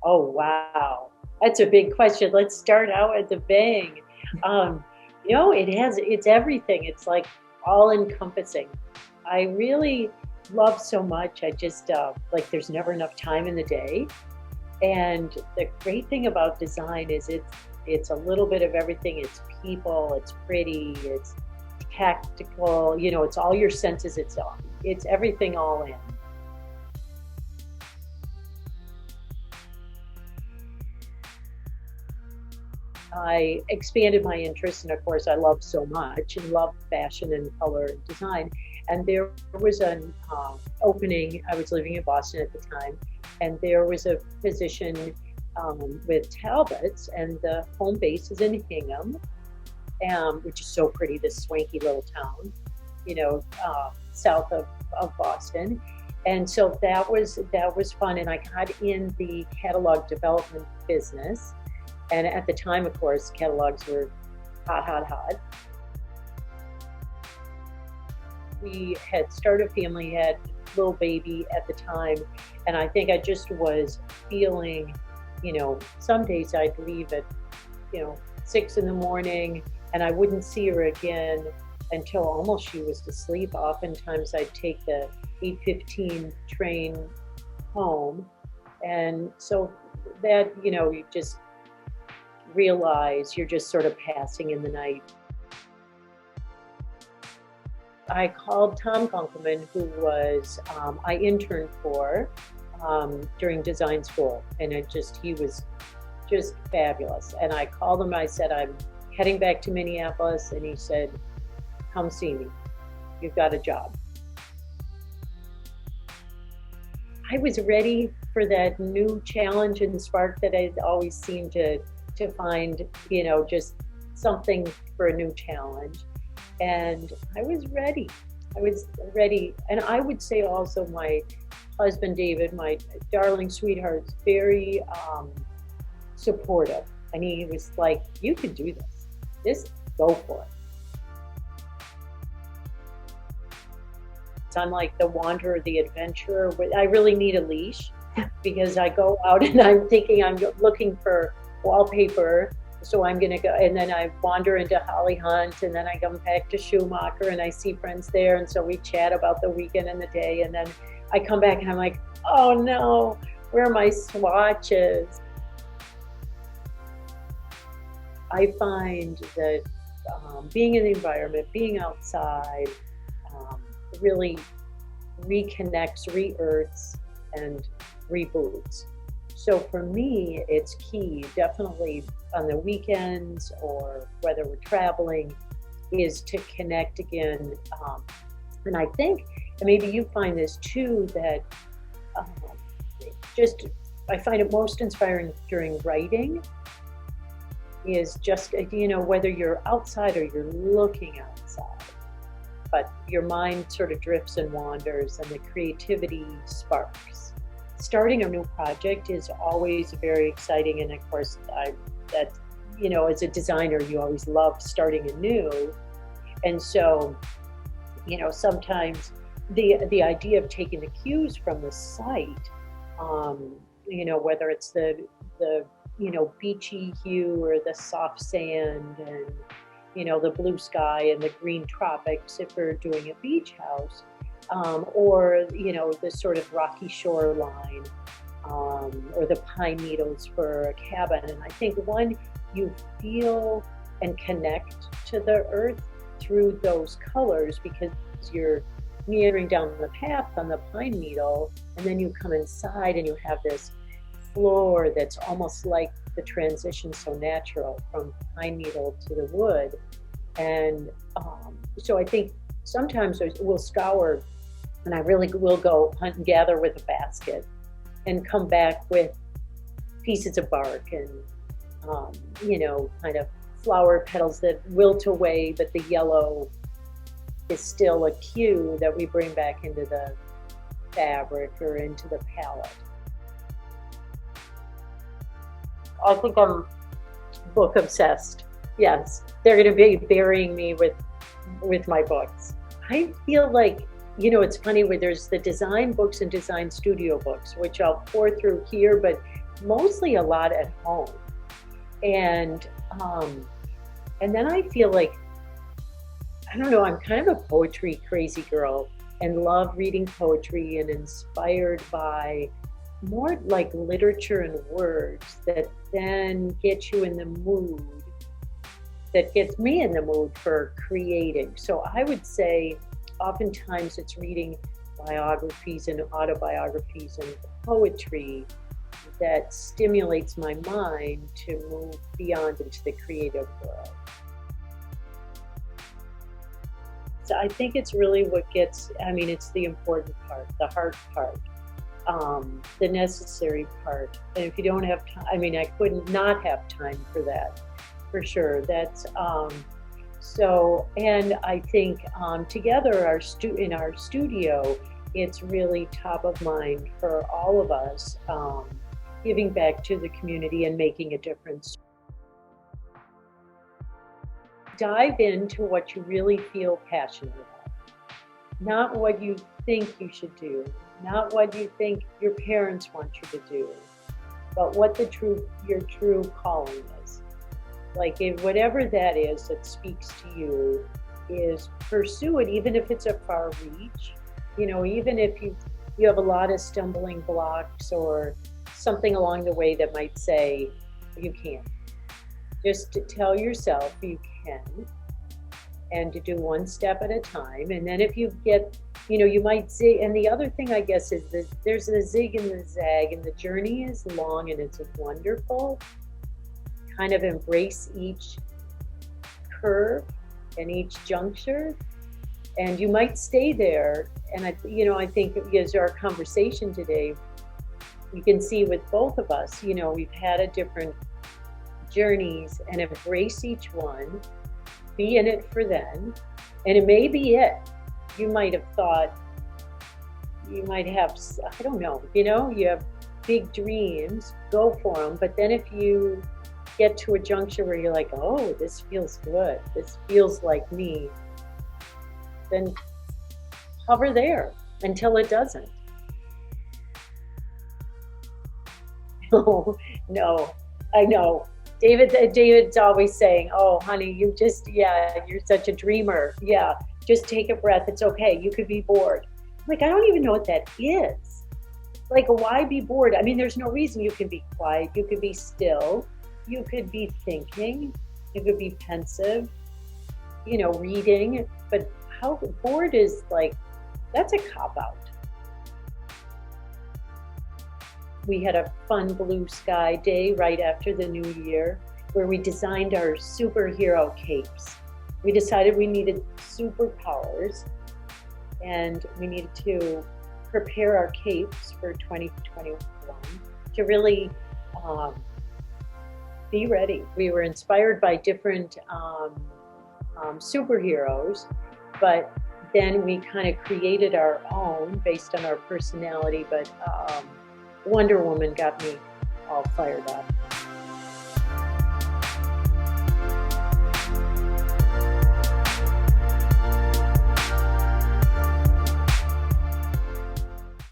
Oh, wow. That's a big question. Let's start out at the bang. Um, it's everything. It's like all encompassing. I really love so much. I just like there's never enough time in the day. And the great thing about design is it's a little bit of everything. It's people, it's pretty, it's tactical, it's all your senses, it's everything all in. I expanded my interest, and of course, I love so much and love fashion and color and design. And there was an opening. I was living in Boston at the time, and there was a position with Talbot's, and the home base is in Hingham, which is so pretty. This swanky little town, south of Boston. And so that was fun, and I got in the catalog development business. And at the time, of course, catalogs were hot, hot, hot. We had started a family, had a little baby at the time, and I think I just was feeling, some days I'd leave at, 6 in the morning, and I wouldn't see her again until almost she was asleep. Oftentimes I'd take the 8:15 train home. And so that, you just realize you're just sort of passing in the night. I called Tom Kunkelman, who was I interned for during design school, and he was just fabulous. And I called him. I said, I'm heading back to Minneapolis, and he said, "Come see me. You've got a job." I was ready for that new challenge and spark that I always seemed to find, just something for a new challenge. And I was ready. I was ready. And I would say also my husband, David, my darling sweetheart, is very supportive. And he was like, you can do this. Just go for it. I'm like the wanderer, the adventurer. I really need a leash because I go out and I'm thinking I'm looking for wallpaper, so I'm gonna go, and then I wander into Holly Hunt, and then I come back to Schumacher, and I see friends there, and so we chat about the weekend and the day, and then I come back and I'm like, oh no, where are my swatches? I find that being in the environment, being outside, really reconnects, re-earths, and reboots. So for me, it's key, definitely on the weekends or whether we're traveling, is to connect again. And I think, and maybe you find this too, that I find it most inspiring during writing is just, whether you're outside or you're looking outside, but your mind sort of drifts and wanders and the creativity sparks. Starting a new project is always very exciting, and of course, as a designer, you always love starting anew. And so, sometimes the idea of taking the cues from the site, whether it's the beachy hue or the soft sand and the blue sky and the green tropics if we're doing a beach house, or the sort of rocky shoreline, or the pine needles for a cabin. And I think you feel and connect to the earth through those colors, because you're meandering down the path on the pine needle, and then you come inside and you have this floor that's almost like the transition, so natural from pine needle to the wood. And so I think sometimes we'll scour, and I really will go hunt and gather with a basket and come back with pieces of bark and kind of flower petals that wilt away, but the yellow is still a cue that we bring back into the fabric or into the palette. I think I'm book obsessed. Yes, they're going to be burying me with my books. I feel like, it's funny where there's the design books and design studio books, which I'll pour through here, but mostly a lot at home. And and then I feel like, I don't know, I'm kind of a poetry crazy girl and love reading poetry and inspired by more like literature and words that then get you in the mood, that gets me in the mood for creating. So I would say oftentimes it's reading biographies and autobiographies and poetry that stimulates my mind to move beyond into the creative world. So I think it's really what gets, I mean, it's the important part, the hard part, the necessary part. And if you don't have time, I mean, I couldn't not have time for that, for sure. That's, so, and I think together in our studio, it's really top of mind for all of us, giving back to the community and making a difference. Dive into what you really feel passionate about, not what you think you should do, not what you think your parents want you to do, but what your true calling is. Like whatever that is that speaks to you, is pursue it, even if it's a far reach. You know, even if you have a lot of stumbling blocks or something along the way that might say you can't. Just to tell yourself you can, and to do one step at a time. And then if you get, you know, you might zig. And the other thing, I guess, is that there's a zig and the zag, and the journey is long and it's wonderful. Kind of embrace each curve and each juncture, and you might stay there. And I think as our conversation today, you can see with both of us, you know, we've had a different journeys, and embrace each one, be in it for them, and it may be it. You might have thought, you might have, I don't know, you know, you have big dreams, go for them. But then if you get to a juncture where you're like, oh, this feels good, this feels like me, then hover there until it doesn't. No, I know. David's always saying, oh, honey, you're such a dreamer. Yeah, just take a breath. It's okay. You could be bored. I'm like, I don't even know what that is. Like, why be bored? I mean, there's no reason. You can be quiet. You could be still. You could be thinking. You could be pensive, you know, reading. But how bored is, like, that's a cop-out. We had a fun blue sky day right after the new year where we designed our superhero capes. We decided we needed superpowers and we needed to prepare our capes for 2021 to really be ready. We were inspired by different superheroes, but then we kind of created our own based on our personality. But Wonder Woman got me all fired up.